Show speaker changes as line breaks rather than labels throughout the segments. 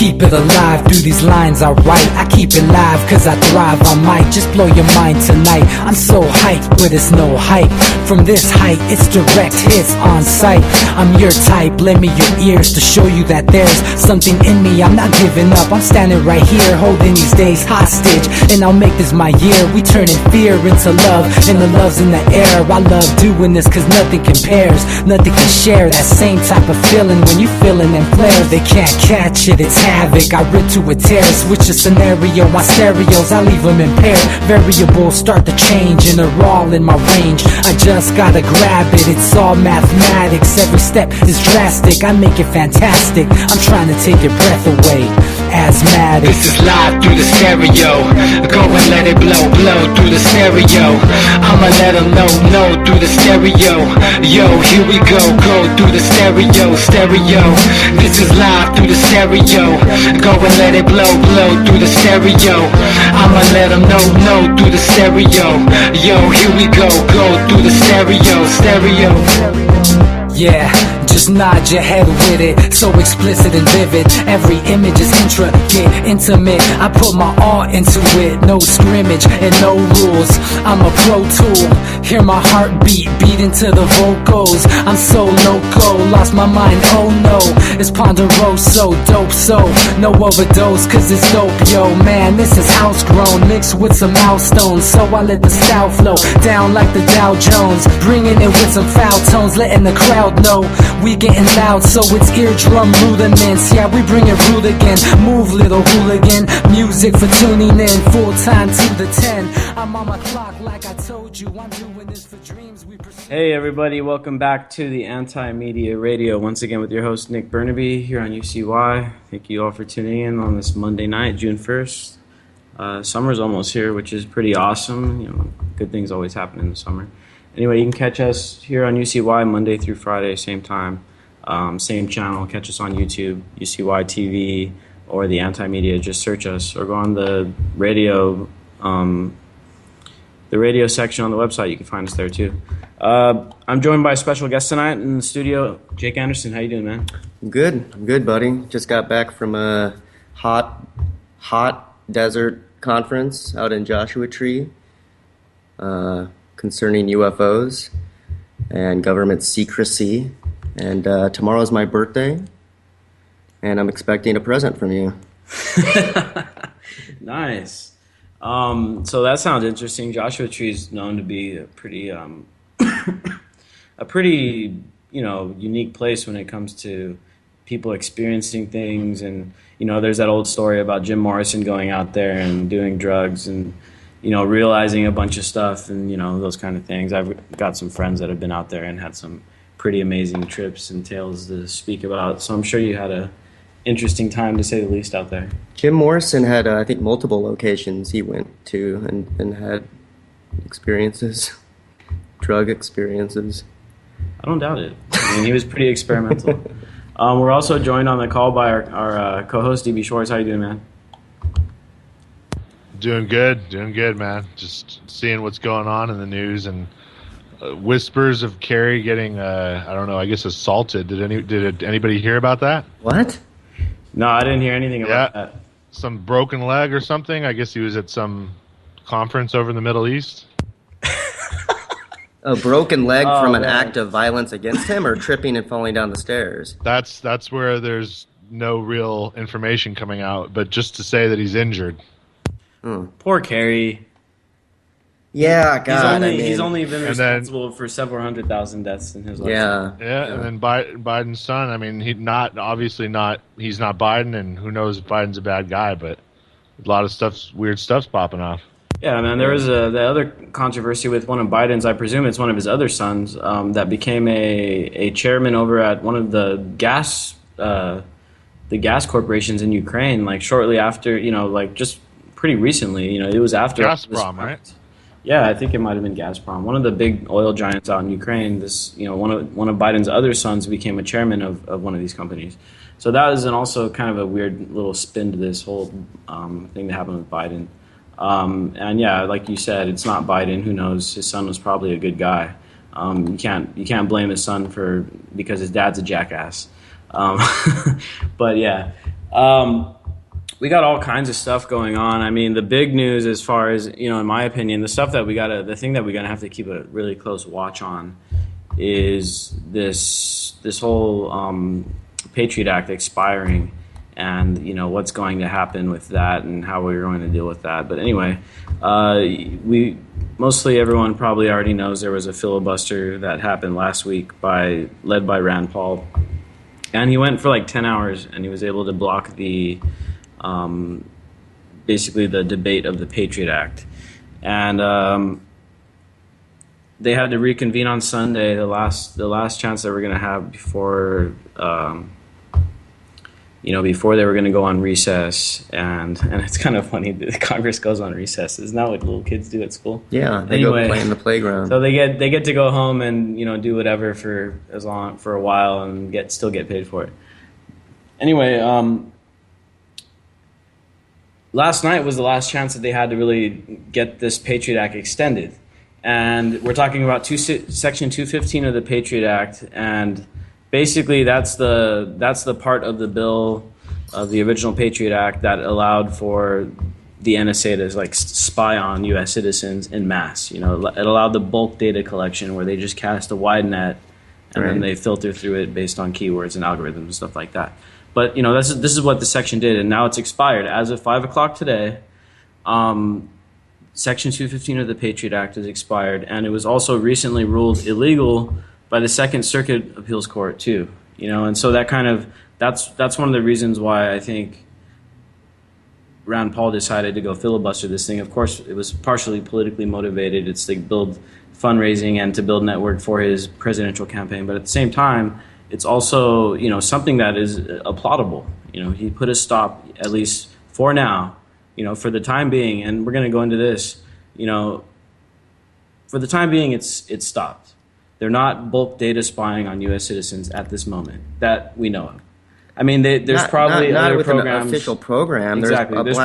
keep it alive through these lines I write. I keep it live cause I thrive. I might just blow your mind tonight. I'm so hyped, but it's no hype. From this height, it's direct hits on sight. I'm your type, lend me your ears to show you that there's something in me. I'm not giving up, I'm standing right here, holding these days hostage. And I'll make this my year. We turning fear into love, and the love's in the air. I love doing this cause nothing compares. Nothing can share that same type of feeling when you feeling and flare. They can't catch it, it's havoc. I rip to a tear, switch a scenario on stereos, I leave them impaired. Variables start to change and they're all in my range. I just gotta grab it, it's all mathematics. Every step is drastic, I make it fantastic. I'm trying to take your breath away. Asthmatic.
This is live through the stereo. Go and let it blow, blow through the stereo. I'ma let them know through the stereo. Yo, here we go through the stereo, stereo. This is live through the stereo. Go and let it blow, blow through the stereo. I'ma let them know through the stereo. Yo, here we go through the stereo, stereo.
Yeah, just nod your head with it, so explicit and vivid. Every image is intricate, intimate. I put my all into it, no scrimmage and no rules. I'm a pro tool, hear my heartbeat, beat into the vocals. I'm so loco, lost my mind, oh no. It's ponderoso, dope, so no overdose, cause it's dope, yo. Man, this is house grown, mixed with some milestones. So I let the style flow down like the Dow Jones, bringing it with some foul tones, letting the crowd know we getting loud, so it's eardrum rudiments. Yeah, we bring it rude again. Move, little hooligan. Music for tuning in, full time to the 10. I'm on my clock like I told you. I'm doing this for dreams we pursue.
Hey everybody, welcome back to the Anti-Media Radio. Once again with your host Nick Bernabe here on UCY. Thank you all for tuning in on this Monday night, June 1st. Summer's almost here, which is pretty awesome. You know, good things always happen in the summer. Anyway, you can catch us here on UCY Monday through Friday, same time, same channel. Catch us on YouTube, UCY TV, or the Anti-Media. Just search us, or go on the radio section on the website. You can find us there too. I'm joined by a special guest tonight in the studio, Jake Anderson. How you doing, man?
Good, buddy. Just got back from a hot desert conference out in Joshua Tree. Concerning UFOs and government secrecy. And tomorrow's my birthday, and I'm expecting a present from you.
Nice. So that sounds interesting. Joshua Tree is known to be a pretty, unique place when it comes to people experiencing things. And, there's that old story about Jim Morrison going out there and doing drugs and, realizing a bunch of stuff and, those kind of things. I've got some friends that have been out there and had some pretty amazing trips and tales to speak about. So I'm sure you had a interesting time, to say the least, out there.
Jim Morrison had, I think, multiple locations he went to and had experiences, drug experiences.
I don't doubt it. I mean, he was pretty experimental. We're also joined on the call by our co-host, DB Schwartz. How you doing, man?
Doing good, man. Just seeing what's going on in the news and whispers of Kerry getting, I guess assaulted. Did anybody hear about that?
What?
No, I didn't hear anything about that.
Some broken leg or something. I guess he was at some conference over in the Middle East.
A broken leg from an act of violence against him, or tripping and falling down the stairs?
That's where there's no real information coming out, but just to say that he's injured.
Poor Kerry.
Yeah, God.
He's only been responsible for several 100,000 deaths in his life.
Yeah.
And then Biden's son. I mean, he's not Biden, and who knows if Biden's a bad guy, but a lot of weird stuff's popping off.
Yeah, man. There was the other controversy with one of Biden's. I presume it's one of his other sons that became a chairman over at one of the gas corporations in Ukraine. Like shortly after, just pretty recently. It was after
Gazprom, right?
Yeah, I think it might have been Gazprom, one of the big oil giants out in Ukraine. One of Biden's other sons became a chairman of one of these companies. So that is also kind of a weird little spin to this whole thing that happened with Biden. And yeah, like you said, it's not Biden. Who knows? His son was probably a good guy. You can't blame his son because his dad's a jackass. But yeah. We got all kinds of stuff going on. I mean, the big news, as far as, in my opinion, the thing that we gotta have to keep a really close watch on is this whole Patriot Act expiring, and what's going to happen with that and how we're going to deal with that. But anyway, mostly everyone probably already knows there was a filibuster that happened last week led by Rand Paul, and he went for like 10 hours, and he was able to block the basically the debate of the Patriot Act. And they had to reconvene on Sunday, the last chance that we're going to have before before they were going to go on recess. And it's kind of funny that Congress goes on recess. Isn't that what little kids do at school?
Yeah, they go play in the playground.
So they get to go home and do whatever for a while and still get paid for it. Anyway, last night was the last chance that they had to really get this Patriot Act extended. And we're talking about Section 215 of the Patriot Act, and basically that's the part of the bill of the original Patriot Act that allowed for the NSA to spy on U.S. citizens en masse. It allowed the bulk data collection where they just cast a wide net and then they filter through it based on keywords and algorithms and stuff like that. But this is what the section did, and now it's expired as of 5 o'clock today. Section 215 of the Patriot Act is expired, and it was also recently ruled illegal by the Second Circuit Appeals Court too. And so that's one of the reasons why I think Rand Paul decided to go filibuster this thing. Of course, it was partially politically motivated. It's to build fundraising and to build network for his presidential campaign. But at the same time, it's also something that is applaudable. He put a stop, at least for now, for the time being, and we're going to go into this, for the time being, it's stopped. They're not bulk data spying on U.S. citizens at this moment that we know of. I mean, there's probably
not
other
with
programs.
An official program.
Exactly. There's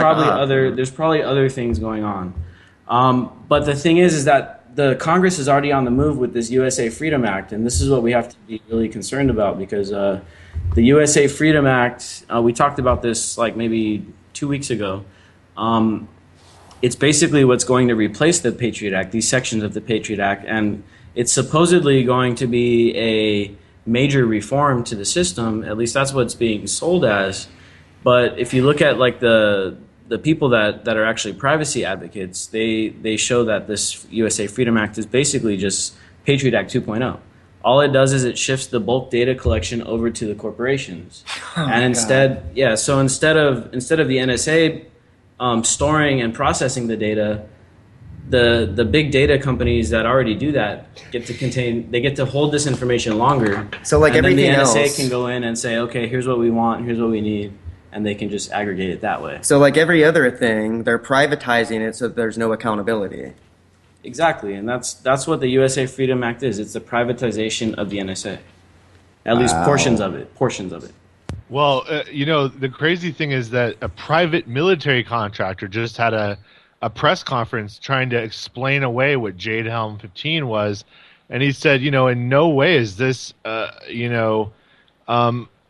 probably other things going on. But the thing is that the Congress is already on the move with this USA Freedom Act, and this is what we have to be really concerned about, because the USA Freedom Act, we talked about this like maybe 2 weeks ago. It's basically what's going to replace the Patriot Act, these sections of the Patriot Act, and it's supposedly going to be a major reform to the system. At least that's what it's being sold as. But if you look at the people that are actually privacy advocates, they show that this USA Freedom Act is basically just Patriot Act 2.0. All it does is it shifts the bulk data collection over to the corporations. And instead of the NSA storing and processing the data, the big data companies that already do that get to hold this information longer.
So
and
everything
then the NSA
else
can go in and say, okay, here's what we want, here's what we need, and they can just aggregate it that way.
So like every other thing, they're privatizing it so there's no accountability.
Exactly, and that's what the USA Freedom Act is. It's the privatization of the NSA. At least portions of it.
Well, the crazy thing is that a private military contractor just had a press conference trying to explain away what Jade Helm 15 was, and he said, in no way is this,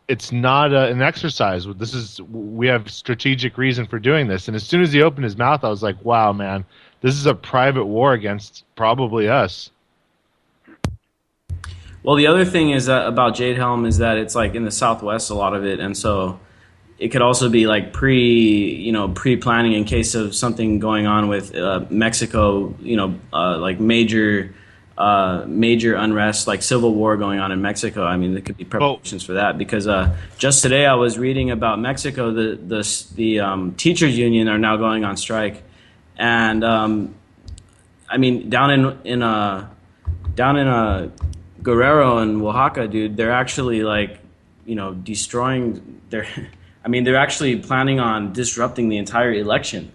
it's not an exercise. We have strategic reason for doing this. And as soon as he opened his mouth, I was like, wow, man, this is a private war against probably us.
Well, the other thing is that about Jade Helm is that it's like in the Southwest, a lot of it, and so it could also be like pre-planning in case of something going on with Mexico, like major unrest, like civil war going on in Mexico. I mean, there could be preparations for that, because just today I was reading about Mexico. The teachers union are now going on strike, and I mean down in Guerrero and Oaxaca, dude, they're actually destroying their. I mean, they're actually planning on disrupting the entire election.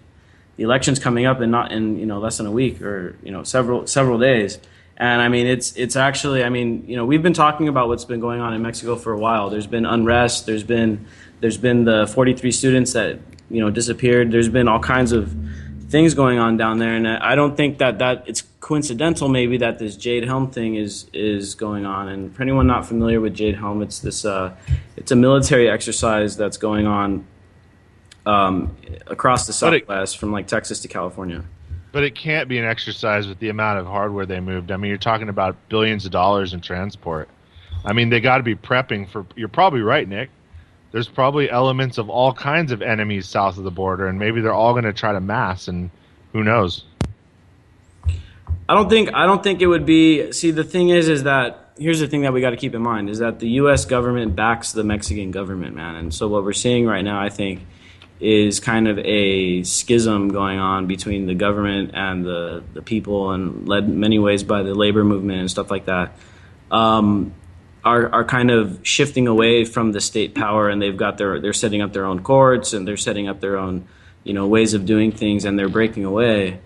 The election's coming up in less than a week, or several days. And I mean, it's actually, I mean, we've been talking about what's been going on in Mexico for a while. There's been unrest. There's been the 43 students that disappeared. There's been all kinds of things going on down there, and I don't think that it's coincidental maybe that this Jade Helm thing is going on. And for anyone not familiar with Jade Helm, it's this it's a military exercise that's going on across the
But
Southwest from like Texas to California.
But it can't be an exercise with the amount of hardware they moved. I mean, you're talking about billions of dollars in transport. I mean, they got to be prepping for. You're probably right, Nick. There's probably elements of all kinds of enemies south of the border, and maybe they're all going to try to mass, and who knows?
I don't think it would be. See, the thing is that here's the thing that we got to keep in mind is that the U.S. government backs the Mexican government, man. And so what we're seeing right now, I think, is kind of a schism going on between the government and the people, and led in many ways by the labor movement and stuff like that. Are kind of shifting away from the state power, and they're setting up their own courts, and they're setting up their own, ways of doing things, and they're breaking away.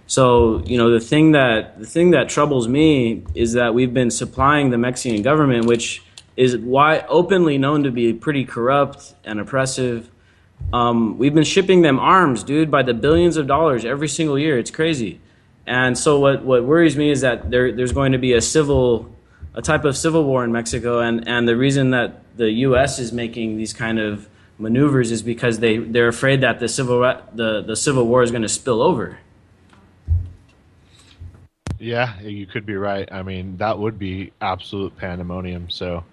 So, the thing that troubles me is that we've been supplying the Mexican government, which is openly known to be pretty corrupt and oppressive. We've been shipping them arms, dude, by the billions of dollars every single year. It's crazy. And so what worries me is that there's going to be a type of civil war in Mexico, and the reason that the U.S. is making these kind of maneuvers is because they're afraid that the civil war is going to spill over.
Yeah, you could be right. I mean, that would be absolute pandemonium. So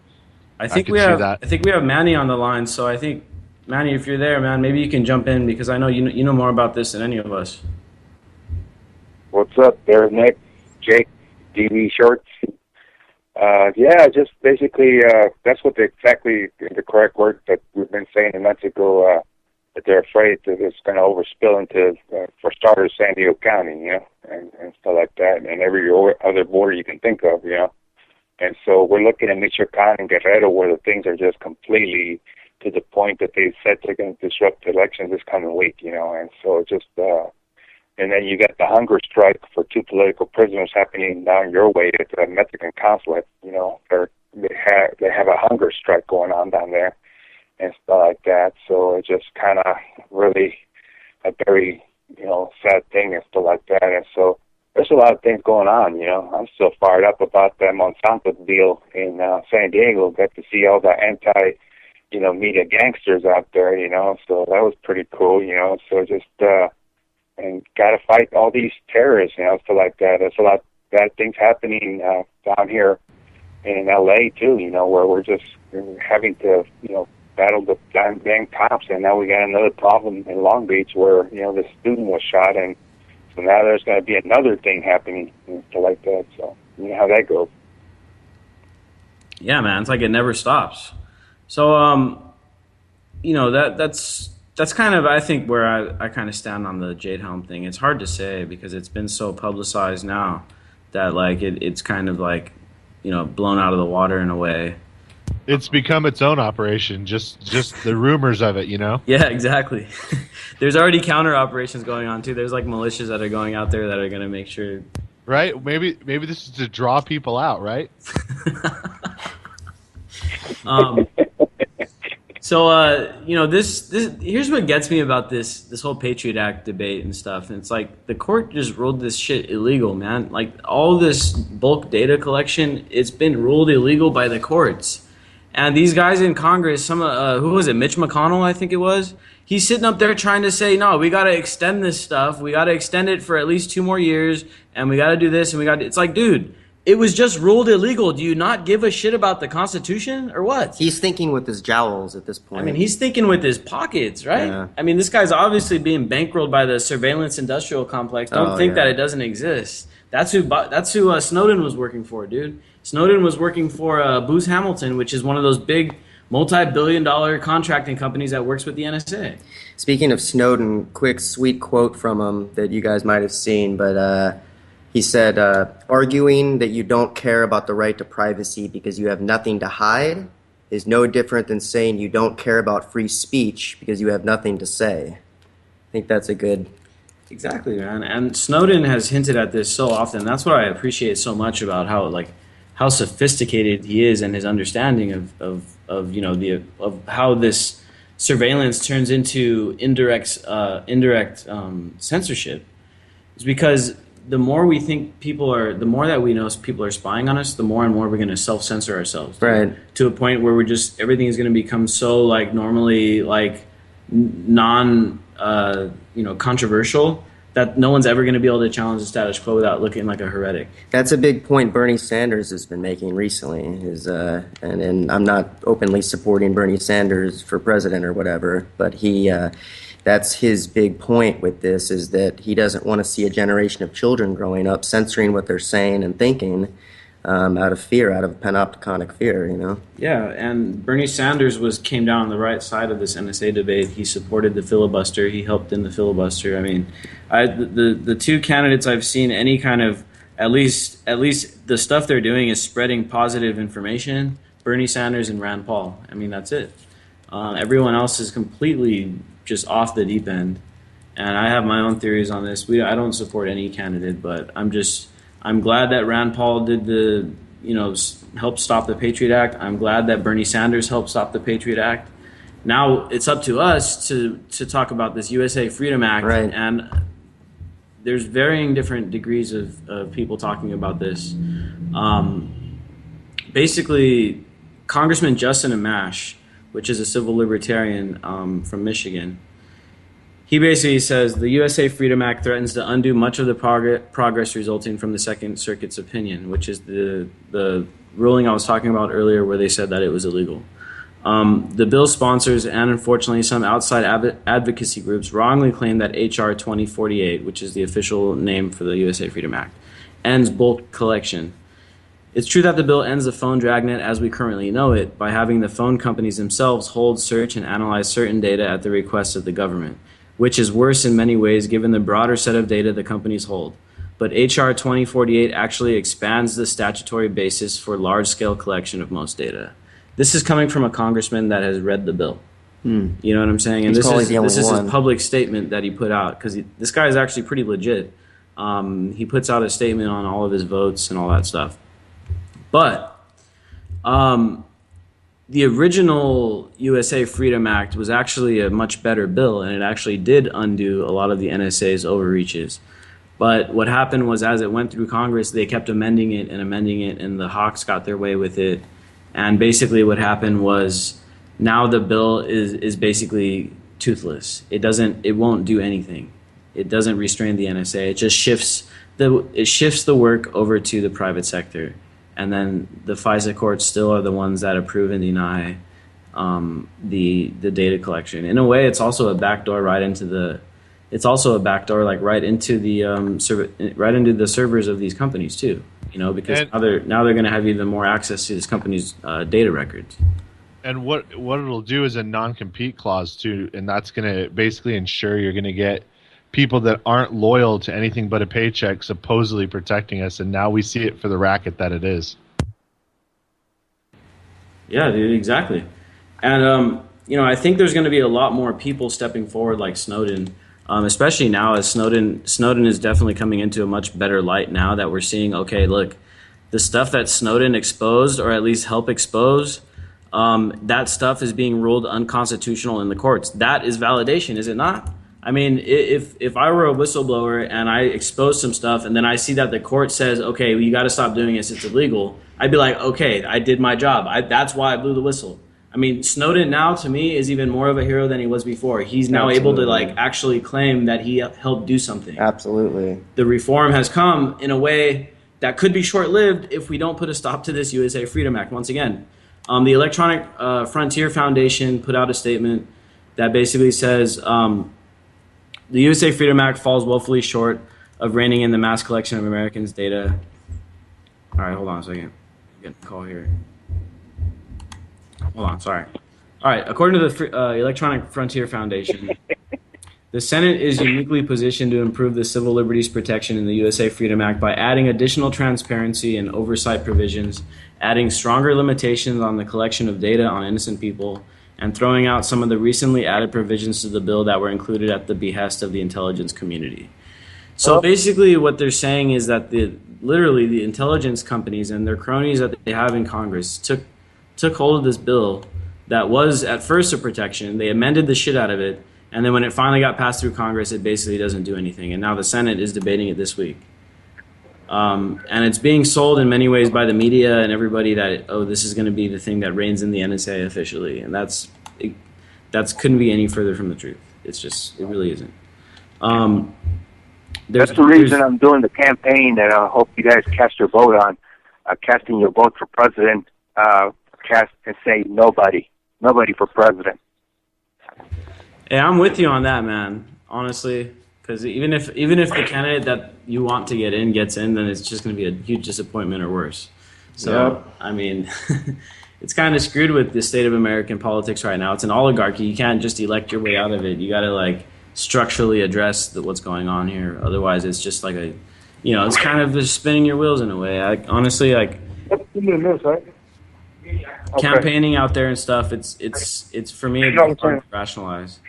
I think
could
we
see
have
that.
I think we have Manny on the line. So I think, Manny, if you're there, man, maybe you can jump in because I know you know more about this than any of us.
What's up there, Nick, Jake, DB Schwartz? Yeah, just basically, that's what exactly the correct word that we've been saying in Mexico, that they're afraid that it's going to overspill into, for starters, San Diego County, and stuff like that, and every other border you can think of, And so we're looking at Michoacan and Guerrero where the things are just completely to the point that they said they're going to disrupt elections this coming week, and so just, and then you got the hunger strike for 2 political prisoners happening down your way at the Mexican consulate. They have a hunger strike going on down there and stuff like that. So it's just kind of really a very, sad thing and stuff like that. And so there's a lot of things going on, I'm still fired up about that Monsanto deal in San Diego. Got to see all the media gangsters out there, so that was pretty cool, so just, and got to fight all these terrorists, stuff like that. There's a lot of bad things happening down here in L.A. too, where we're just having to, battle the dang cops. And now we got another problem in Long Beach where, the student was shot. And so now there's going to be another thing happening and stuff like that. So, how that goes.
Yeah, man, it's like it never stops. So, that's kind of, I think, where I kind of stand on the Jade Helm thing. It's hard to say because it's been so publicized now that like it's kind of like, blown out of the water in a way.
It's become its own operation, just the rumors of it,
Yeah, exactly. There's already counter operations going on too. There's like militias that are going out there that are going to make sure.
Right? Maybe this is to draw people out, right?
So, this here's what gets me about this whole Patriot Act debate and stuff. And it's like the court just ruled this shit illegal, man. Like all this bulk data collection, it's been ruled illegal by the courts. And these guys in Congress, who was it, Mitch McConnell, I think it was, he's sitting up there trying to say, no, we got to extend this stuff. We got to extend it for at least 2 more years, and we got to do this, and it's like, dude, it was just ruled illegal. Do you not give a shit about the Constitution or what?
He's thinking with his jowls at this point.
I mean, he's thinking with his pockets, right?
Yeah.
I mean, this guy's obviously being bankrolled by the surveillance industrial complex. Don't think that it doesn't exist. That's who Snowden was working for, dude. Snowden was working for Booz Hamilton, which is one of those big multi-billion-dollar contracting companies that works with the NSA.
Speaking of Snowden, quick sweet quote from him that you guys might have seen, but he said, arguing that you don't care about the right to privacy because you have nothing to hide is no different than saying you don't care about free speech because you have nothing to say. I think that's a good...
Exactly, man. And Snowden has hinted at this so often. That's what I appreciate so much about how sophisticated he is and his understanding of how this surveillance turns into indirect censorship. Is because the more we think the more that we know people are spying on us, the more and more we're going to self-censor ourselves.
Right.
To a point where everything is going to become so like normally like controversial, that no one's ever going to be able to challenge the status quo without looking like a heretic.
That's a big point Bernie Sanders has been making recently. And I'm not openly supporting Bernie Sanders for president or whatever, but that's his big point with this, is that he doesn't want to see a generation of children growing up censoring what they're saying and thinking out of fear, out of panopticonic fear.
Yeah, and Bernie Sanders came down on the right side of this NSA debate. He supported the filibuster. He helped in the filibuster. I mean, the two candidates I've seen any kind of, at least the stuff they're doing is spreading positive information. Bernie Sanders and Rand Paul. I mean, that's it. Everyone else is completely just off the deep end. And I have my own theories on this. I don't support any candidate, but I'm glad that Rand Paul did helped stop the Patriot Act. I'm glad that Bernie Sanders helped stop the Patriot Act. Now it's up to us to talk about this USA Freedom Act.
Right.
And there's varying different degrees of people talking about this. Basically, Congressman Justin Amash, which is a civil libertarian from Michigan, he basically says the USA Freedom Act threatens to undo much of the progress resulting from the Second Circuit's opinion, which is the ruling I was talking about earlier where they said that it was illegal. The bill's sponsors and unfortunately some outside advocacy groups wrongly claim that H.R. 2048, which is the official name for the USA Freedom Act, ends bulk collection. It's true that the bill ends the phone dragnet as we currently know it by having the phone companies themselves hold, search, and analyze certain data at the request of the government, which is worse in many ways given the broader set of data the companies hold. But H.R. 2048 actually expands the statutory basis for large-scale collection of most data. This is coming from a congressman that has read the bill. You know what I'm saying? And this is his public statement that he put out, because this guy is actually pretty legit. He puts out a statement on all of his votes and all that stuff. But the original USA Freedom Act was actually a much better bill, and it actually did undo a lot of the NSA's overreaches. But what happened was, as it went through Congress, they kept amending it, and the Hawks got their way with it. And basically what happened was now the bill is basically toothless. It won't do anything. It doesn't restrain the NSA. It just shifts the work over to the private sector. And then the FISA courts still are the ones that approve and deny the data collection. In a way, it's also a backdoor right into the servers of these companies too. Because now they're going to have even more access to this company's data records.
And what it'll do is a non-compete clause too, and that's going to basically ensure you're going to get people that aren't loyal to anything but a paycheck supposedly protecting us, and now we see it for the racket that it is.
Yeah, dude, exactly. And I think there's going to be a lot more people stepping forward like Snowden, especially now as Snowden is definitely coming into a much better light now that we're seeing, okay, look, the stuff that Snowden exposed, or at least helped expose, that stuff is being ruled unconstitutional in the courts. That is validation, is it not? I mean, if I were a whistleblower and I exposed some stuff and then I see that the court says, okay, well, you got to stop doing this, it's illegal, I'd be like, okay, I did my job. That's why I blew the whistle. I mean, Snowden now to me is even more of a hero than he was before. He's now able to actually claim that he helped do something.
Absolutely.
The reform has come in a way that could be short-lived if we don't put a stop to this USA Freedom Act. Once again, the Electronic Frontier Foundation put out a statement that basically says the USA Freedom Act falls woefully short of reining in the mass collection of Americans' data. All right, hold on a second. I'm getting a call here. Hold on, sorry. All right, according to the Electronic Frontier Foundation, the Senate is uniquely positioned to improve the civil liberties protection in the USA Freedom Act by adding additional transparency and oversight provisions, adding stronger limitations on the collection of data on innocent people, and throwing out some of the recently added provisions to the bill that were included at the behest of the intelligence community. So basically what they're saying is that literally the intelligence companies and their cronies that they have in Congress took hold of this bill that was at first a protection. They amended the shit out of it, and then when it finally got passed through Congress, it basically doesn't do anything. And now the Senate is debating it this week. And it's being sold in many ways by the media and everybody that, this is going to be the thing that reigns in the NSA officially. And That's couldn't be any further from the truth. It really isn't.
That's the reason I'm doing the campaign, and I hope you guys cast your vote on casting your vote for president. Cast and say nobody for president.
Yeah, I'm with you on that, man. Honestly, because even if the candidate that you want to get in gets in, then it's just going to be a huge disappointment or worse. So, I mean, it's kind of screwed with the state of American politics right now. It's an oligarchy. You can't just elect your way out of it. You got to like structurally address what's going on here. Otherwise, it's just like it's kind of just spinning your wheels in a way. Honestly, like campaigning out there and stuff. It's for me, it's hard to rationalize.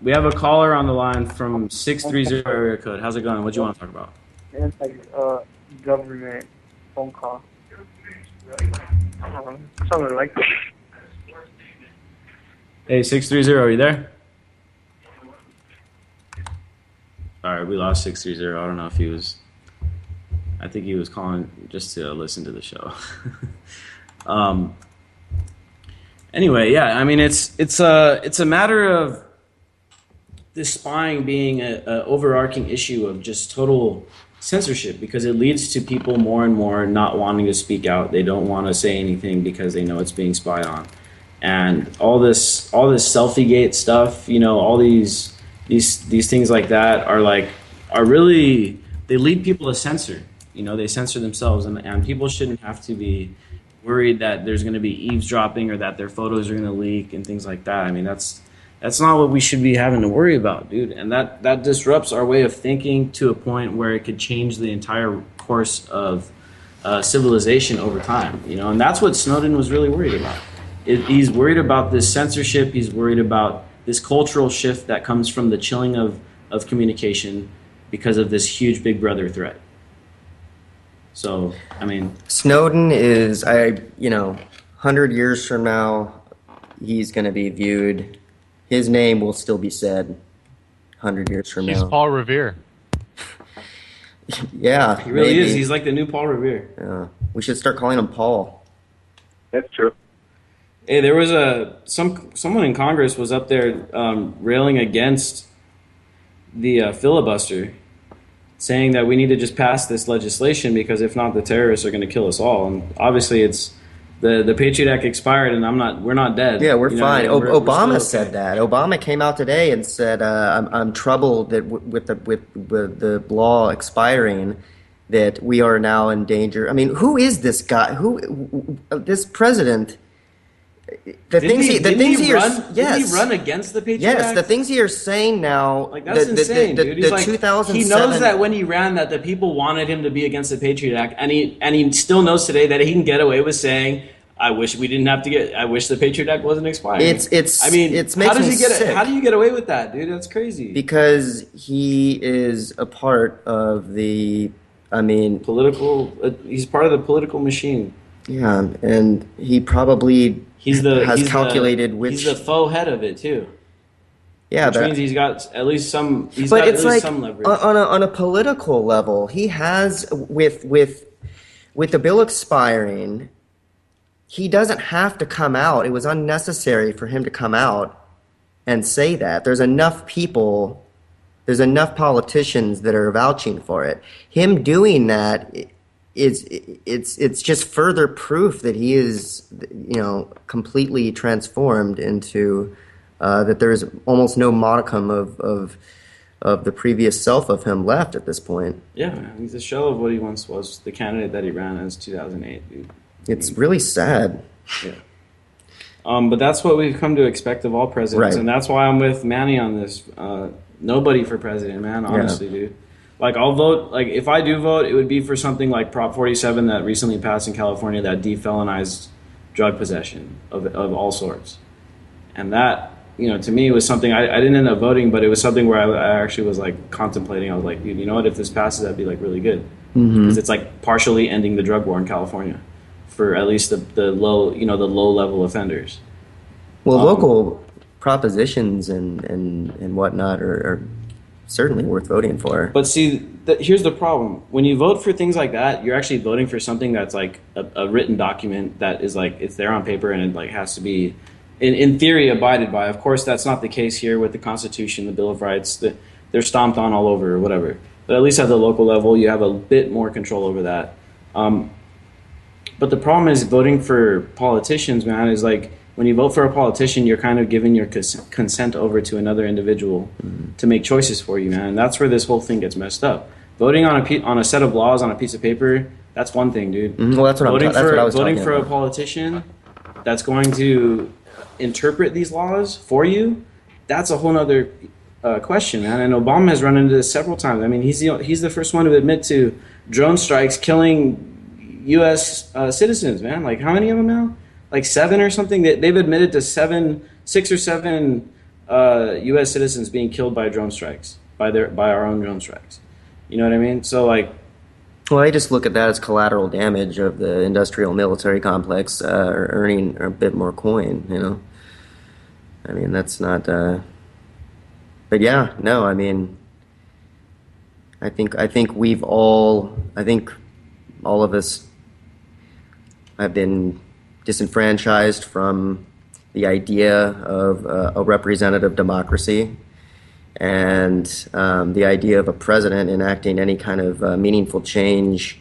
We have a caller on the line from 630 area code. How's it going? What do you want to talk about?
Government phone call. Something like that.
Hey, 630, are you there? All right, we lost 630. I don't know if he was. I think he was calling just to listen to the show. Anyway, yeah, I mean it's a matter of this spying being a overarching issue of just total censorship, because it leads to people more and more not wanting to speak out. They don't want to say anything because they know it's being spied on, and all this Selfiegate stuff, all these things like that are really, they lead people to censor. They censor themselves, and people shouldn't have to be worried that there's going to be eavesdropping or that their photos are going to leak and things like that. I mean, that's not what we should be having to worry about, dude. And that disrupts our way of thinking to a point where it could change the entire course of civilization over time, and that's what Snowden was really worried about. He's worried about this censorship. He's worried about this cultural shift that comes from the chilling of communication because of this huge Big Brother threat. So, I mean,
Snowden is, 100 years from now, he's going to be viewed. His name will still be said 100 years from now.
He's Paul Revere.
Yeah,
he really
maybe.
is. He's like the new Paul Revere.
Yeah. We should start calling him Paul.
That's true.
Hey, there was someone in Congress was up there railing against the filibuster, saying that we need to just pass this legislation because if not, the terrorists are going to kill us all. And obviously, it's the Patriot Act expired, and we're not dead.
Yeah, we're fine. Obama
we're
said that. Obama came out today and said, "I'm troubled that with the law expiring, that we are now in danger." I mean, who is this guy? This president?
Didn't he run against the Patriot Act?
Yes, the things he is saying now.
Like, that's insane, dude. He's like,
2007.
He knows that when he ran, that the people wanted him to be against the Patriot Act, and he still knows today that he can get away with saying, "I wish we didn't have to get. I wish the Patriot Act wasn't expiring."
It makes me sick.
How do you get away with that, dude? That's crazy.
Because he is a part of the.
Political. He's part of the political machine.
Yeah, and he probably. He's calculated which.
He's the faux head of it too.
Yeah,
which means he's got at least some. Some leverage
on a political level. He has with the bill expiring. He doesn't have to come out. It was unnecessary for him to come out and say that. There's enough people. There's enough politicians that are vouching for it. Him doing that. It's just further proof that he is, completely transformed into that there is almost no modicum of the previous self of him left at this point.
Yeah, he's a shell of what he once was, the candidate that he ran as 2008, dude.
It's really sad.
Yeah. But that's what we've come to expect of all presidents,
right.
And that's why I'm with Manny on this. Nobody for president, man. Honestly, dude. Like, I'll vote, like, if I do vote, it would be for something like Prop 47 that recently passed in California that defelonized drug possession of all sorts. And that, to me, was something, I didn't end up voting, but it was something where I actually was, like, contemplating. I was like, dude, you know what, if this passes, that'd be, like, really good. Because it's, like, partially ending the drug war in California for at least the low, the low-level offenders.
Well, local propositions and whatnot are certainly worth voting for.
But see, here's the problem. When you vote for things like that, you're actually voting for something that's like a written document that is like, it's there on paper and it like has to be in theory, abided by. Of course, that's not the case here with the Constitution, the Bill of Rights. They're stomped on all over or whatever. But at least at the local level, you have a bit more control over that. But the problem is voting for politicians, man, is like when you vote for a politician, you're kind of giving your consent over to another individual to make choices for you, man. And that's where this whole thing gets messed up. Voting on a set of laws on a piece of paper, that's one thing, dude.
Well, that's what
voting for a politician that's going to interpret these laws for you, that's a whole other question, man. And Obama has run into this several times. I mean, he's the first one to admit to drone strikes killing U.S. Citizens, man. Like, how many of them now? Like 7 or something? They've admitted to 6 or 7 U.S. citizens being killed by drone strikes, by our own drone strikes. You know what I mean? So, like...
Well, I just look at that as collateral damage of the industrial military complex earning a bit more coin, you know? I mean, that's not... But yeah, no, I mean... I think all of us have been disenfranchised from the idea of a representative democracy and the idea of a president enacting any kind of meaningful change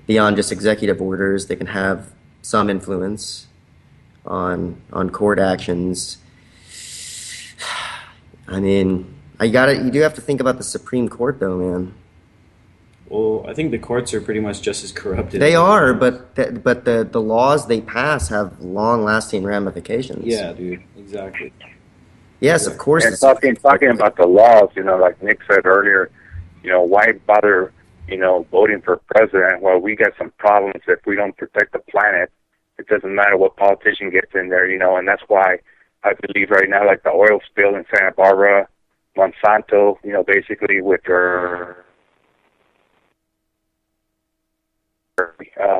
beyond just executive orders that can have some influence on court actions. I mean, you do have to think about the Supreme Court, though, man.
Well, I think the courts are pretty much just as corrupted.
They are, but the laws they pass have long-lasting ramifications.
Yeah, dude, exactly.
Yes, of course.
And talking about the laws, you know, like Nick said earlier, you know, why bother, you know, voting for president? Well, we got some problems if we don't protect the planet. It doesn't matter what politician gets in there, you know, and that's why I believe right now, like the oil spill in Santa Barbara, Monsanto, you know, basically with their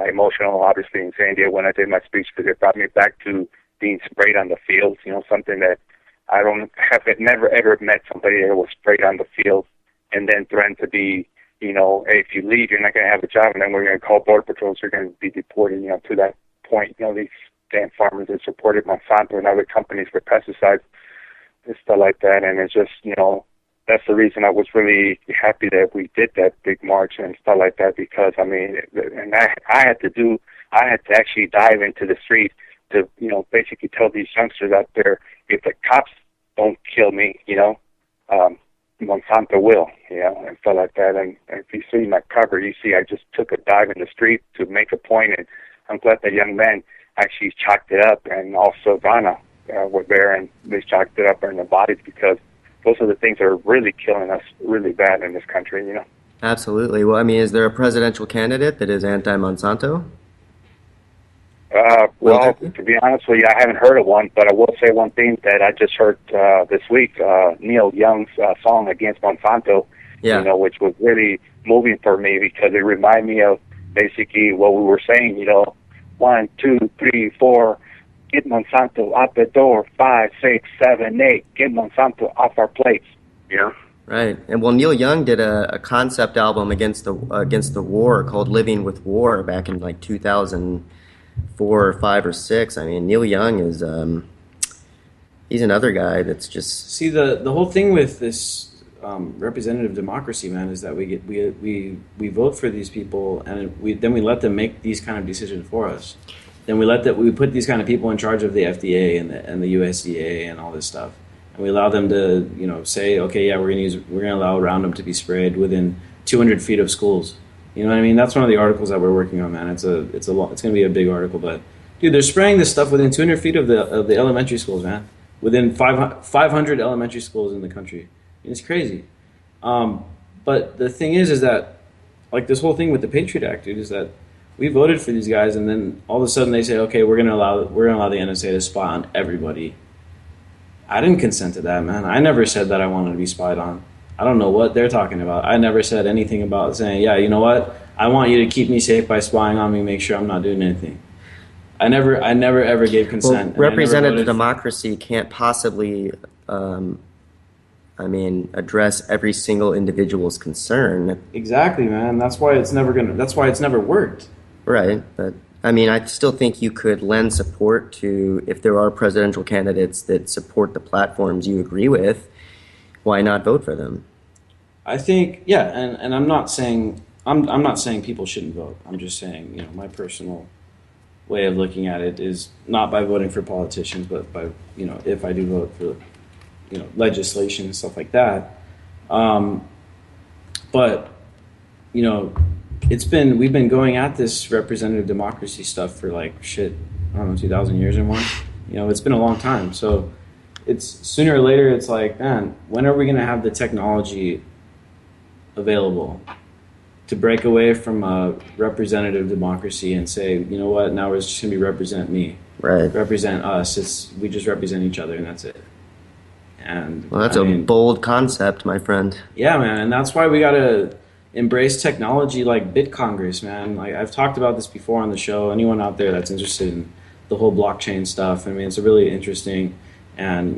emotional, obviously, in San Diego when I did my speech, because it brought me back to being sprayed on the fields, you know, something that I never ever met somebody that was sprayed on the field and then threatened to be, you know, hey, if you leave, you're not going to have a job, and then we're going to call Border Patrol, so you're going to be deported, you know, to that point. You know, these damn farmers that supported Monsanto and other companies for pesticides and stuff like that, and it's just, you know, that's the reason I was really happy that we did that big march and stuff like that, because, I mean, and I had to actually dive into the street to, you know, basically tell these youngsters out there, if the cops don't kill me, you know, Monsanto will, you know, and stuff like that. And if you see my cover, you see I just took a dive in the street to make a point, and I'm glad that young man actually chalked it up, and also Ghana were there, and they chalked it up in the bodies, because those are the things that are really killing us really bad in this country, you know. Absolutely. Well, I mean, is there a presidential candidate that is anti-Monsanto? Well, to be honest with you, I haven't heard of one, but I will say one thing that I just heard this week, Neil Young's song Against Monsanto, you know, which was really moving for me, because it reminded me of basically what we were saying, you know, 1, 2, 3, 4, get Monsanto out the door, 5, 6, 7, 8, get Monsanto off our plates, you know? Right. And well, Neil Young did a concept album against the war called Living with War back in like 2004 or 5 or 6. I mean, Neil Young is he's another guy that's just...
See, the whole thing with this representative democracy, man, is that we vote for these people, and then we let them make these kind of decisions for us. Then we put these kind of people in charge of the FDA and the USDA and all this stuff, and we allow them to, you know, say, okay, yeah, we're gonna allow Roundup to be sprayed within 200 feet of schools. You know what I mean? That's one of the articles that we're working on, man. It's gonna be a big article, but dude, they're spraying this stuff within 200 feet of the elementary schools, man. Within 500 elementary schools in the country. It's crazy. But the thing is that, like, this whole thing with the Patriot Act, dude, is that we voted for these guys, and then all of a sudden they say, okay, we're gonna allow the NSA to spy on everybody. I didn't consent to that, man. I never said that I wanted to be spied on. I don't know what they're talking about. I never said anything about saying, yeah, you know what? I want you to keep me safe by spying on me, make sure I'm not doing anything. I never ever gave consent.
Well, representative democracy can't possibly, address every single individual's concern.
Exactly, man. That's why it's never worked.
Right, but I mean, I still think you could lend support to, if there are presidential candidates that support the platforms you agree with, why not vote for them?
I think, yeah, and I'm not saying I'm not saying people shouldn't vote. I'm just saying, my personal way of looking at it is not by voting for politicians, but by, if I do vote for, legislation and stuff like that. But, we've been going at this representative democracy stuff for I don't know, 2,000 years or more. It's been a long time. So it's sooner or later, it's like, man, when are we going to have the technology available to break away from a representative democracy and say, you know what, now we're just going to represent me,
Right.
represent us. We just represent each other, and that's it. And
Well, that's a bold concept, my friend.
yeah, man, and that's why we gotta embrace technology like BitCongress, man. Like I've talked about this before on the show. Anyone out there that's interested in the whole blockchain stuff, I mean, it's a really interesting, and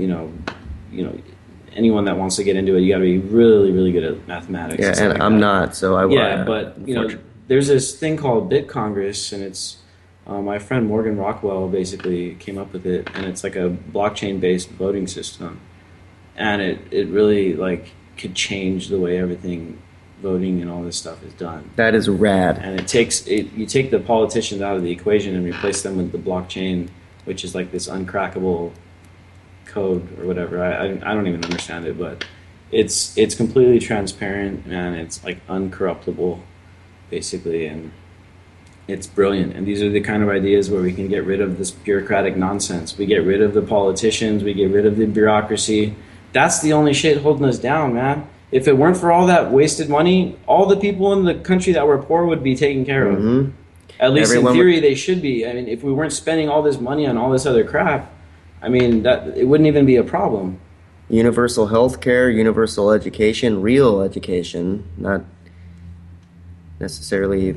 anyone that wants to get into it, you got to be really, really good at mathematics.
Yeah,
stuff
and
like
I'm
that.
not, so I
Yeah, but there's this thing called BitCongress, and it's my friend Morgan Rockwell basically came up with it, and it's like a blockchain-based voting system, and it really could change the way everything, voting and all this stuff is done.
That is rad.
And you take the politicians out of the equation and replace them with the blockchain, which is like this uncrackable code or whatever. I don't even understand it, but it's completely transparent and it's like uncorruptible, basically, and it's brilliant. And these are the kind of ideas where we can get rid of this bureaucratic nonsense. We get rid of the politicians. We get rid of the bureaucracy. That's the only shit holding us down, man. If it weren't for all that wasted money, all the people in the country that were poor would be taken care of.
Mm-hmm.
At least
Everyone
in theory, they should be. I mean, if we weren't spending all this money on all this other crap, I mean, that it wouldn't even be a problem.
Universal health care, universal education, real education, not necessarily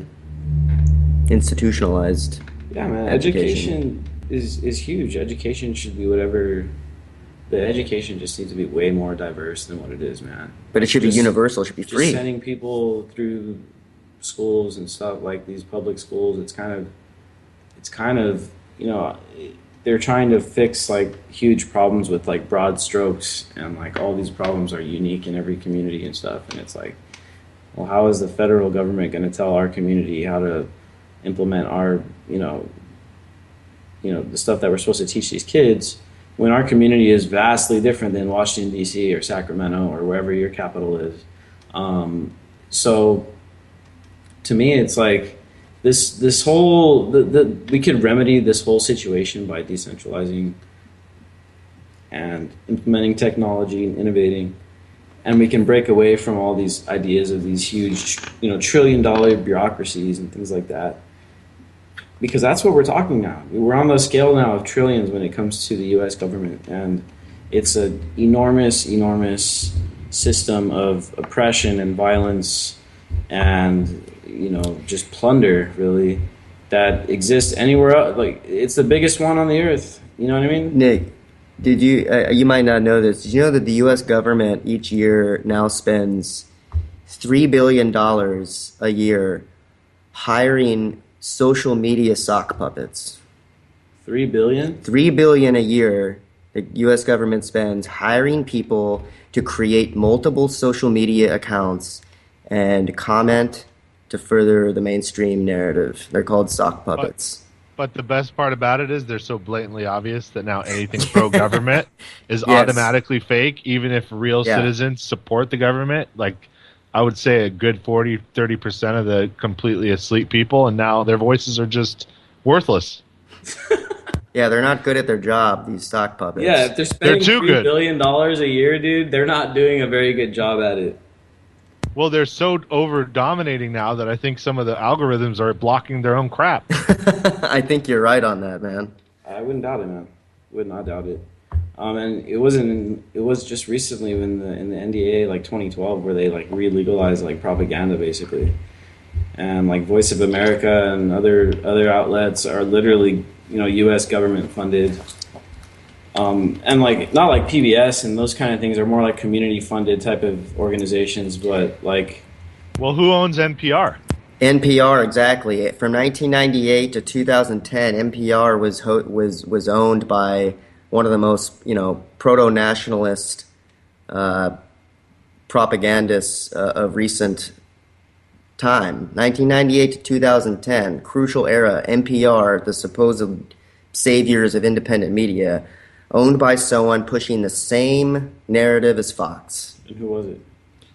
institutionalized.
Yeah, man. Education is huge. Education should be whatever. The education just needs to be way more diverse than what it is, man.
But it should be universal. It should be free.
Just sending people through schools and stuff like these public schools. It's kind of they're trying to fix huge problems with broad strokes, and all these problems are unique in every community and stuff. And it's well, how is the federal government going to tell our community how to implement our the stuff that we're supposed to teach these kids, when our community is vastly different than Washington, D.C. or Sacramento or wherever your capital is. So to me, it's this whole, we could remedy this whole situation by decentralizing and implementing technology and innovating. And we can break away from all these ideas of these huge, trillion-dollar bureaucracies and things like that. Because that's what we're talking now. We're on the scale now of trillions when it comes to the U.S. government, and it's an enormous, enormous system of oppression and violence and just plunder, really, that exists anywhere else. It's the biggest one on the earth. You know what I mean?
Nick, did you you might not know this. Did you know that the U.S. government each year now spends $3 billion a year hiring social media sock puppets?
$3 billion?
$3 billion a year the U.S. government spends hiring people to create multiple social media accounts and comment to further the mainstream narrative. They're called sock puppets.
But the best part about it is they're so blatantly obvious that now anything pro-government is automatically fake, even if real citizens support the government. I would say a good 30% of the completely asleep people, and now their voices are just worthless.
Yeah, they're not good at their job, these sock puppets.
Yeah, if they're spending $3 billion a year, dude, they're not doing a very good job at it.
Well, they're so over-dominating now that I think some of the algorithms are blocking their own crap.
I think you're right on that, man.
I wouldn't doubt it, man. Would not doubt it. And it was just recently in the NDA, 2012, where they re-legalized propaganda, basically. And Voice of America and other outlets are literally U.S. government funded. And not like PBS and those kind of things are more community funded type of organizations, but
Well, who owns NPR?
NPR, exactly. From 1998 to 2010, NPR was owned by one of the most, proto-nationalist propagandists of recent time. 1998 to 2010, crucial era. NPR, the supposed saviors of independent media, owned by someone pushing the same narrative as Fox.
And who was it?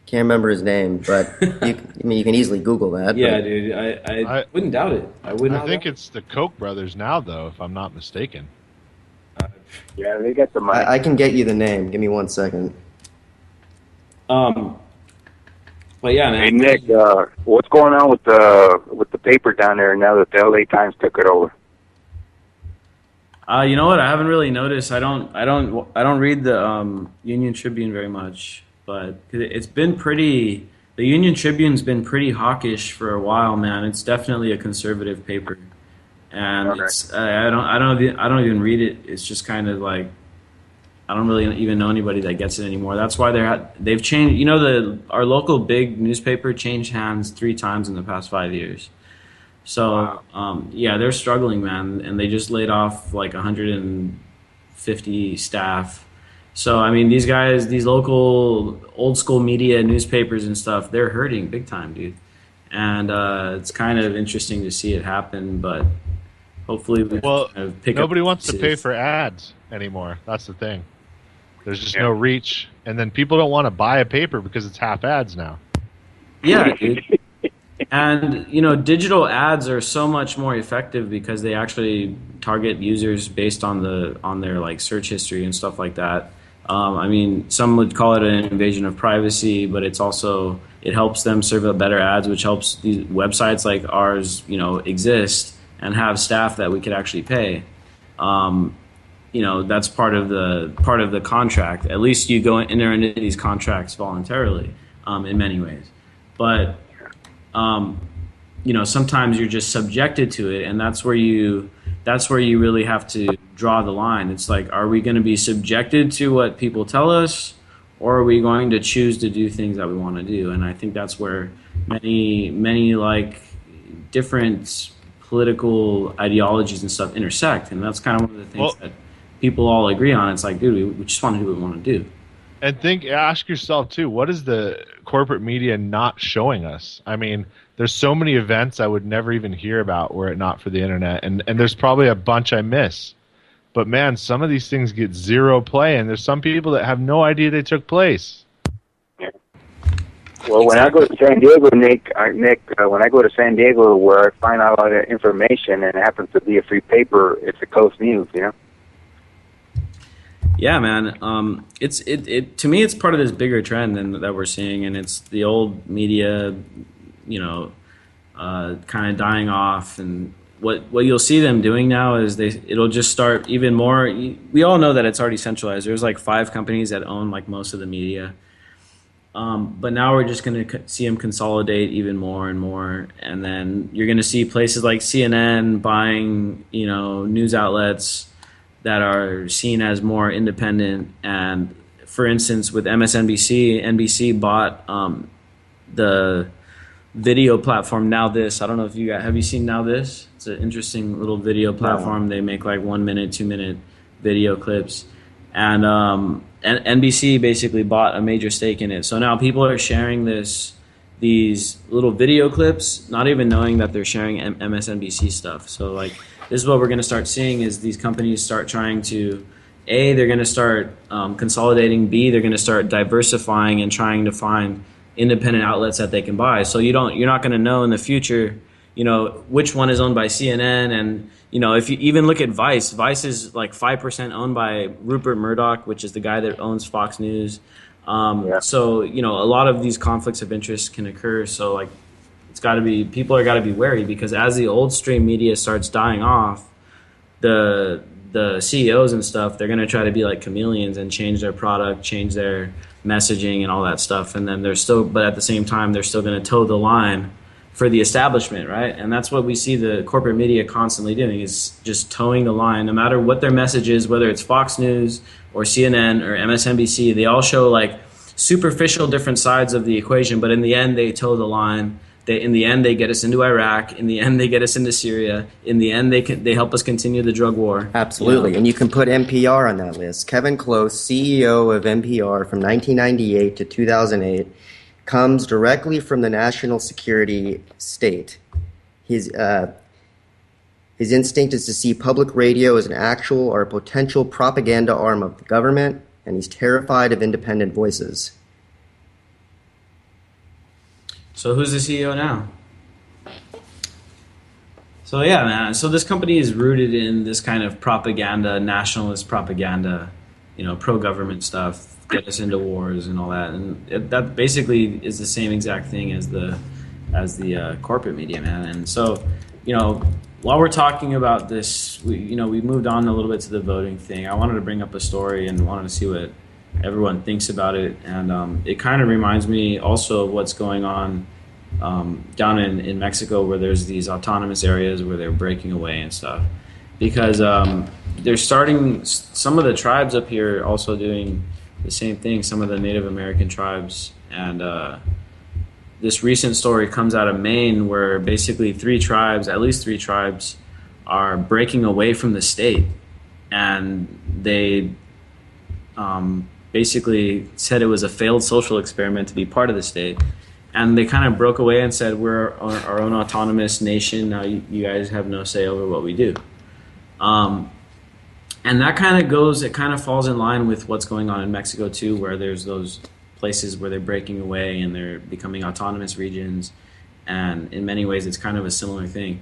Can't remember his name, but you can easily Google that.
Yeah,
but
dude. I wouldn't doubt it. I would not.
I think it's the Koch brothers now, though, if I'm not mistaken.
Yeah, they got the money.
I can get you the name. Give me 1 second.
But yeah, man.
Hey Nick, what's going on with the paper down there now that the LA Times took it over?
You know what? I haven't really noticed. I don't read the Union Tribune very much, but it's been pretty. The Union Tribune's been pretty hawkish for a while, man. It's definitely a conservative paper, and
Okay.
it's I don't even read it. It's just kind of like I don't really even know anybody that gets it anymore. That's why they've changed. You know, our local big newspaper changed hands 3 times in the past 5 years. So yeah, they're struggling, man, and they just laid off like 150 staff. So I mean, these guys, these local old school media newspapers and stuff, they're hurting big time, dude. And it's kind of interesting to see it happen, but hopefully we kind of pick up
nobody wants to
pieces.
pay for ads anymore. That's the thing. There's just no reach, and then people don't want to buy a paper because it's half ads now.
Yeah, dude. And digital ads are so much more effective because they actually target users based on their like search history and stuff like that. I mean, some would call it an invasion of privacy, but it helps them serve up better ads, which helps these websites like ours, exist and have staff that we could actually pay. That's part of the contract. At least you enter into these contracts voluntarily, in many ways. But sometimes you're just subjected to it, and that's where you really have to draw the line. It's like, are we going to be subjected to what people tell us, or are we going to choose to do things that we want to do? And I think that's where many like different political ideologies and stuff intersect, and that's kind of one of the things that people all agree on. It's like, dude, we just want to do what we want to do.
And ask yourself too, what is the corporate media not showing us? I mean, there's so many events I would never even hear about were it not for the internet, and there's probably a bunch I miss. But man, some of these things get zero play, and there's some people that have no idea they took place.
Well, when I go to San Diego, Nick, when I go to San Diego, where I find out all that information, and it happens to be a free paper, it's a Coast News,
Yeah, man. To me, it's part of this bigger trend that we're seeing, and it's the old media, kind of dying off. And what you'll see them doing now is it'll just start even more. We all know that it's already centralized. There's like 5 companies that own like most of the media, but now we're just going to see them consolidate even more and more, and then you're going to see places like CNN buying, news outlets that are seen as more independent. And for instance, with MSNBC, NBC bought the video platform Now This. I don't know if have you seen Now This? It's an interesting little video platform. They make like 1 minute, 2 minute video clips, and NBC basically bought a major stake in it. So now people are sharing these little video clips, not even knowing that they're sharing MSNBC stuff. So like, this is what we're going to start seeing is these companies start trying to, A, they're going to start consolidating, B, they're going to start diversifying and trying to find independent outlets that they can buy. So you're not going to know in the future, which one is owned by CNN. And, if you even look at Vice is like 5% owned by Rupert Murdoch, which is the guy that owns Fox News. So, a lot of these conflicts of interest can occur. So like, people are got to be wary, because as the old stream media starts dying off, the CEOs and stuff, they're going to try to be like chameleons and change their product, change their messaging and all that stuff. And then but at the same time, they're still going to toe the line for the establishment, right? And that's what we see the corporate media constantly doing, is just towing the line, no matter what their message is, whether it's Fox News or CNN or MSNBC. They all show like superficial different sides of the equation, but in the end, they toe the line in the end, they get us into Iraq. In the end, they get us into Syria. In the end, they help us continue the drug war.
Absolutely. And you can put NPR on that list. Kevin Close, CEO of NPR from 1998 to 2008, comes directly from the national security state. His instinct is to see public radio as an actual or a potential propaganda arm of the government, and he's terrified of independent voices.
So who's the CEO now? So yeah, man. So this company is rooted in this kind of propaganda, nationalist propaganda, pro-government stuff, get us into wars and all that. And that basically is the same exact thing as the corporate media, man. And so, while we're talking about this, we moved on a little bit to the voting thing. I wanted to bring up a story and wanted to see what everyone thinks about it. And it kind of reminds me also of what's going on down in Mexico, where there's these autonomous areas where they're breaking away and stuff. Because they're starting, some of the tribes up here also doing the same thing, some of the Native American tribes. And this recent story comes out of Maine, where basically at least three tribes are breaking away from the state. And they basically said it was a failed social experiment to be part of the state. And they kind of broke away and said, we're our own autonomous nation. Now you guys have no say over what we do. And that kind of falls in line with what's going on in Mexico too, where there's those places where they're breaking away and they're becoming autonomous regions. And in many ways, it's kind of a similar thing.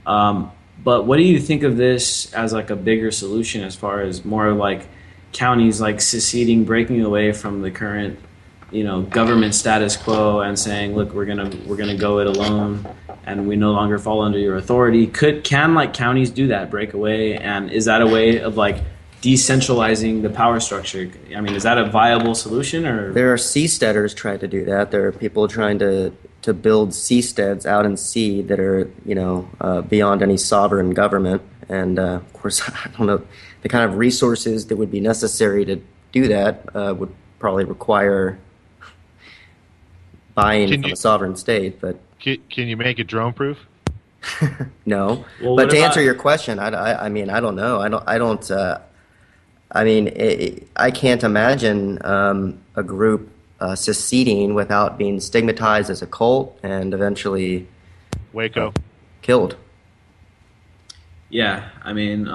But what do you think of this as like a bigger solution, as far as more like counties like seceding, breaking away from the current government status quo and saying, look, we're gonna go it alone, and we no longer fall under your authority? Can like counties do that, break away? And is that a way of like decentralizing the power structure? I mean, is that a viable solution? Or
there are seasteaders trying to do that. There are people trying to build seasteads out in sea that are beyond any sovereign government. And of course, I don't know, the kind of resources that would be necessary to do that would probably require buying from a sovereign state. But
can you make it drone proof?
No.
Well,
but to answer your question, I mean, I don't know. I can't imagine a group seceding without being stigmatized as a cult and eventually
Waco
killed.
Yeah, I mean,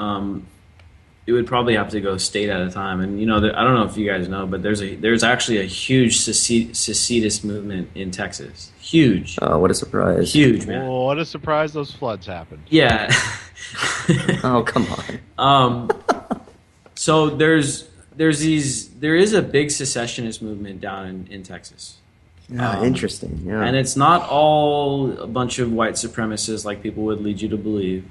it would probably have to go state at a time. And I don't know if you guys know, but there's actually a huge secedist movement in Texas. Huge.
Oh, what a surprise!
Huge, man.
Oh, what a surprise! Those floods happened.
Yeah.
Oh, come on.
So there is a big secessionist movement down in Texas.
Yeah, interesting. Yeah.
And it's not all a bunch of white supremacists like people would lead you to believe.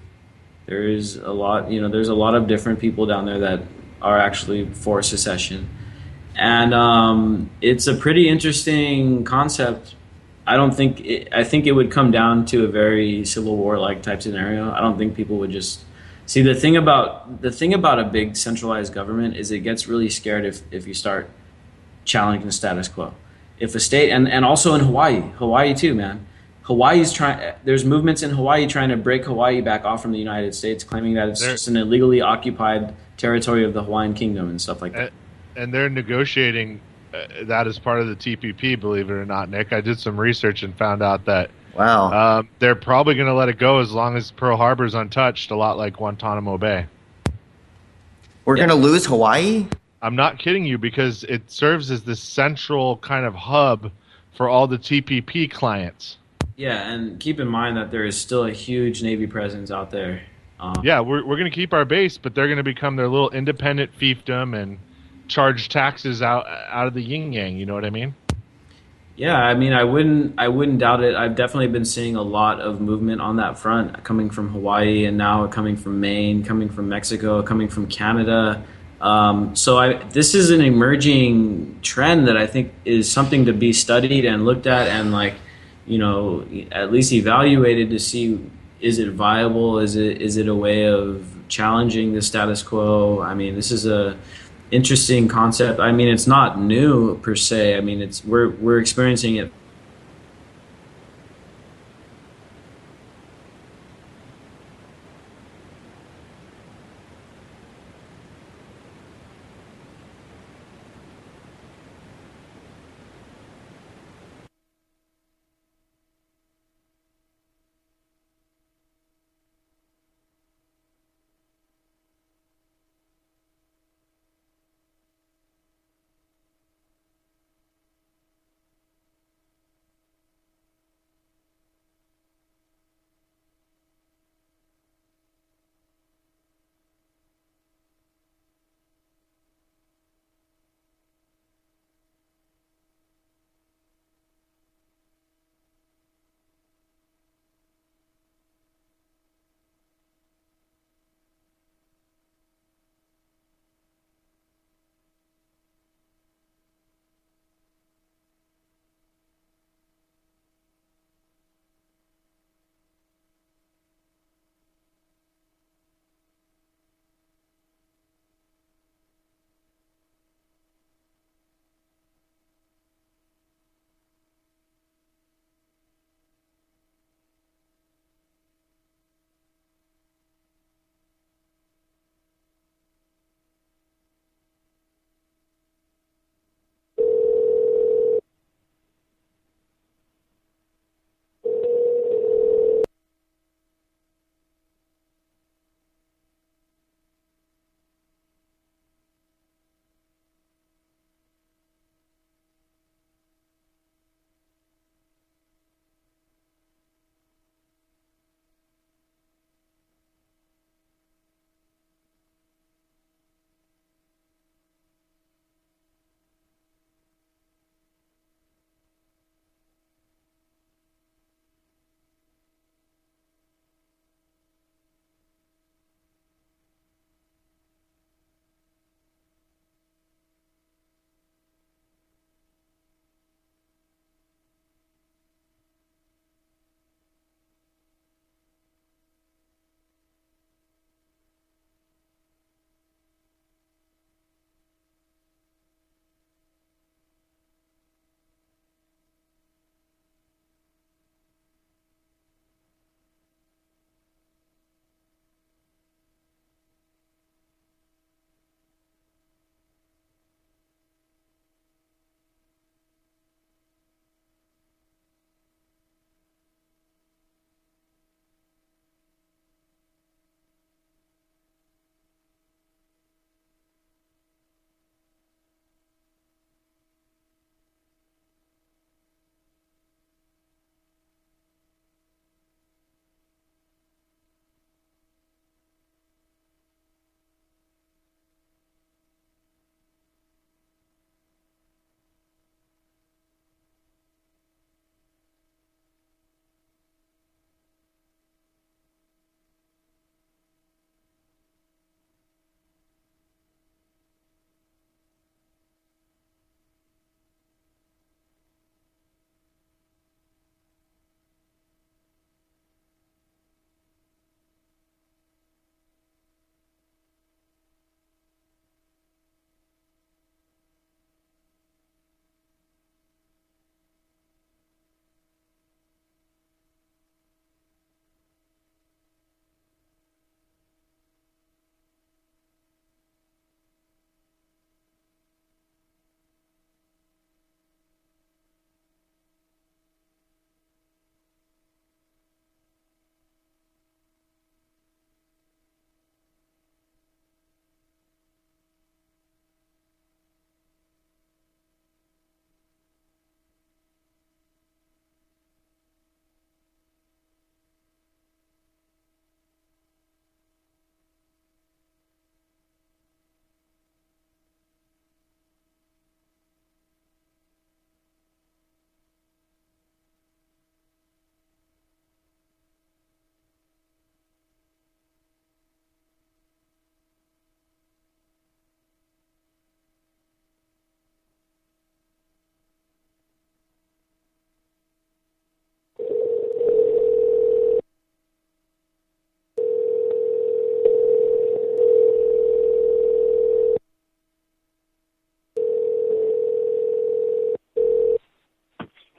There is a lot, there's a lot of different people down there that are actually for secession. And it's a pretty interesting concept. I think it would come down to a very Civil War-like type scenario. I don't think people would just see the thing about a big centralized government is it gets really scared if you start challenging the status quo. If a state, and also in Hawaii too, man. There's movements in Hawaii trying to break Hawaii back off from the United States, claiming that it's just an illegally occupied territory of the Hawaiian Kingdom and stuff like that.
And they're negotiating that as part of the TPP, believe it or not, Nick. I did some research and found out that
wow,
they're probably going to let it go as long as Pearl Harbor's untouched, a lot like Guantanamo Bay.
We're going to lose Hawaii?
I'm not kidding you, because it serves as this central kind of hub for all the TPP clients.
Yeah, and keep in mind that there is still a huge Navy presence out there.
Yeah, we're going to keep our base, but they're going to become their little independent fiefdom and charge taxes out of the yin yang. You know what I mean?
Yeah, I mean, I wouldn't doubt it. I've definitely been seeing a lot of movement on that front, coming from Hawaii and now coming from Maine, coming from Mexico, coming from Canada. This is an emerging trend that I think is something to be studied and looked at and at least evaluated to see, is it viable? Is it a way of challenging the status quo? I mean, this is a interesting concept. I mean, it's not new per se. I mean, we're experiencing it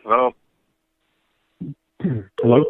Hello?
Hello?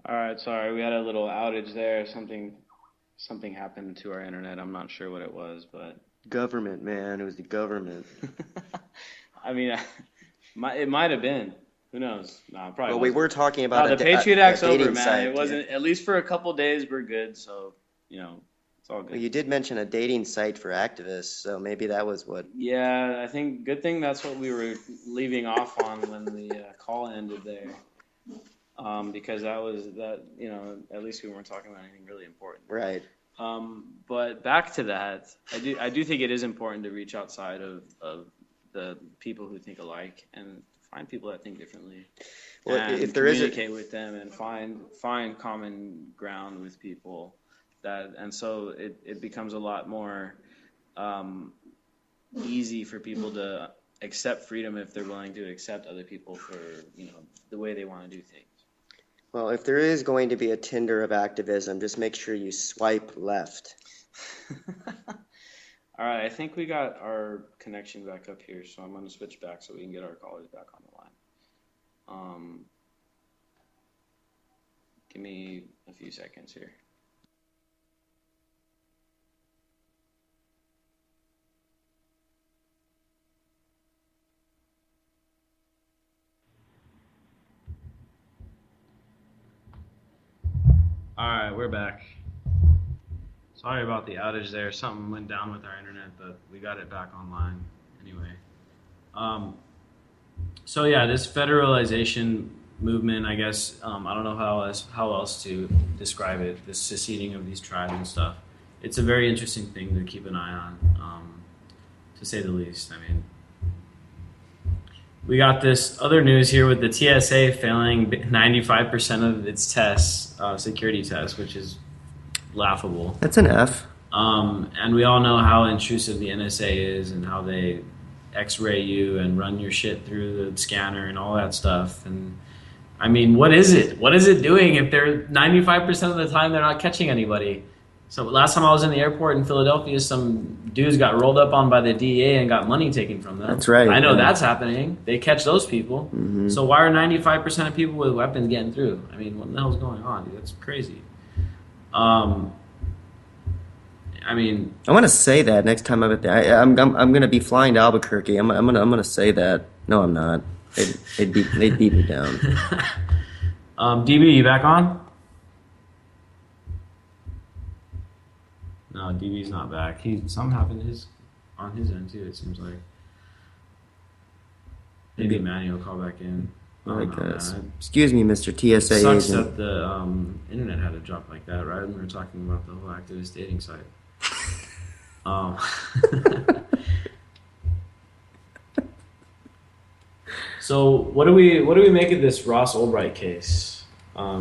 All right, sorry, we had a little outage there. Something happened to our internet. I'm not sure what it was, but
Government, man. It was the government.
I mean, it might have been. Who knows? No, probably
Well, we
wasn't.
were talking
No,
about
the Patriot Act's over,
dating
man.
site.
It wasn't. At least for a couple days, we're good. So, it's all
Well,
good.
you did mention a dating site for activists, so maybe that was what.
Yeah, I think good thing that's what we were leaving off on when the call ended there. Because that was that. At least we weren't talking about anything really important.
Right.
But back to that, I do think it is important to reach outside of the people who think alike and find people that think differently.
Well,
And
if there is
communicate with them and find common ground with people and so it becomes a lot more easy for people to accept freedom if they're willing to accept other people for the way they want to do things.
Well, if there is going to be a Tinder of activism, just make sure you swipe left.
All right, I think we got our connection back up here, so I'm going to switch back so we can get our callers back on the line. Give me a few seconds here. All right, we're back. Sorry about the outage there. Something went down with our internet, but we got it back online anyway. So yeah, this federalization movement, I guess, I don't know how else to describe it, this seceding of these tribes and stuff. It's a very interesting thing to keep an eye on, to say the least. I mean, we got this other news here with the TSA failing 95% of its tests, security tests, which is laughable.
That's an F.
And we all know how intrusive the NSA is and how they X-ray you and run your shit through the scanner and all that stuff. And I mean, what is it? What is it doing if they're 95% of the time they're not catching anybody? So last time I was in the airport in Philadelphia, some dudes got rolled up on by the DEA and got money taken from them.
That's right.
I know that's happening. They catch those people.
Mm-hmm.
So why are 95% of people with weapons getting through? I mean, what the hell's going on, dude? That's crazy. I mean,
I want to say that next time I'm at there. I'm going to be flying to Albuquerque. I'm going to say that. No, I'm not. They'd beat me down.
DB, you back on? No, DB's not back. Something happened on his end too. It seems like maybe Manny will call back in.
Excuse me, Mr. TSA
It sucks
agent.
that the internet had to drop like that, right? When we were talking about the whole activist dating site. So what do we make of this Ross Ulbright case?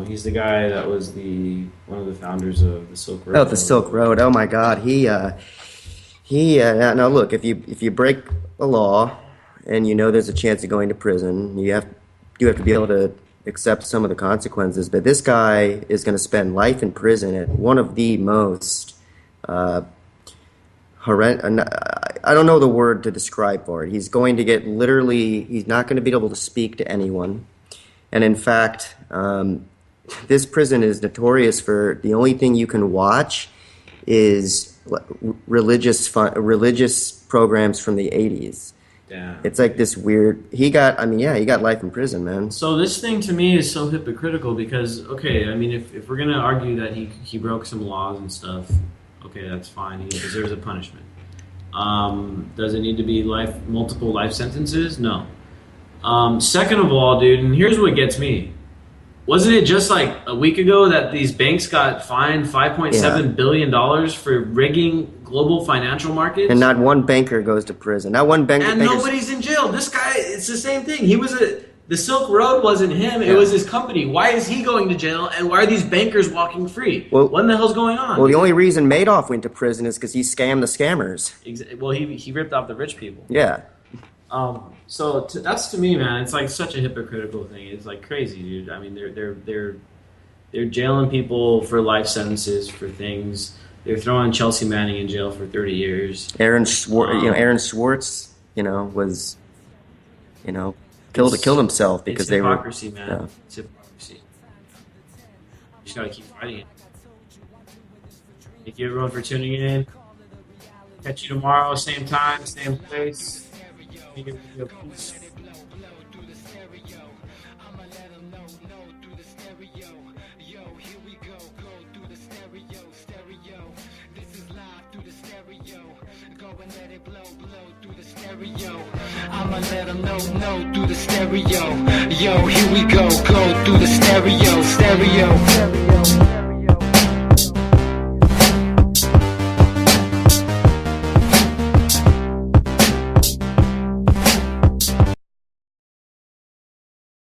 He's the guy that was one of the founders of the Silk Road.
Oh, the Silk Road. Oh my God. He now look, if you break a law and you know there's a chance of going to prison, you have to be able to accept some of the consequences. But this guy is going to spend life in prison at one of the most horrendous. I don't know the word to describe for it. He's going to get he's not going to be able to speak to anyone. And in fact, this prison is notorious for the only thing you can watch is religious programs from the 80s.
Yeah.
It's like this weird. He got life in prison, man.
So this thing to me is so hypocritical because, okay, I mean, if we're going to argue that he broke some laws and stuff, okay, that's fine. He deserves a punishment. Does it need to be multiple life sentences? No. Second of all, dude, and here's what gets me. Wasn't it just like a week ago that these banks got fined $5.7 billion for rigging global financial markets?
And not one banker goes to prison. Not one banker.
And nobody's in jail. This guy, it's the same thing. The Silk Road wasn't him. It was his company. Why is he going to jail? And why are these bankers walking free?
Well,
what in the hell's going on?
Well, the only reason Madoff went to prison is because he scammed the scammers.
Well, he ripped off the rich people.
Yeah.
So that's to me, man. It's like such a hypocritical thing. It's like crazy, dude. I mean, they're jailing people for life sentences for things. They're throwing Chelsea Manning in jail for 30 years.
Aaron Schwartz, was, killed himself because they were.
It's hypocrisy, man.
Yeah.
It's hypocrisy. You just gotta keep fighting it. Thank you, everyone, for tuning in. Catch you tomorrow, same time, same place.
I'ma let them know through the stereo. Yo, here we go through the stereo.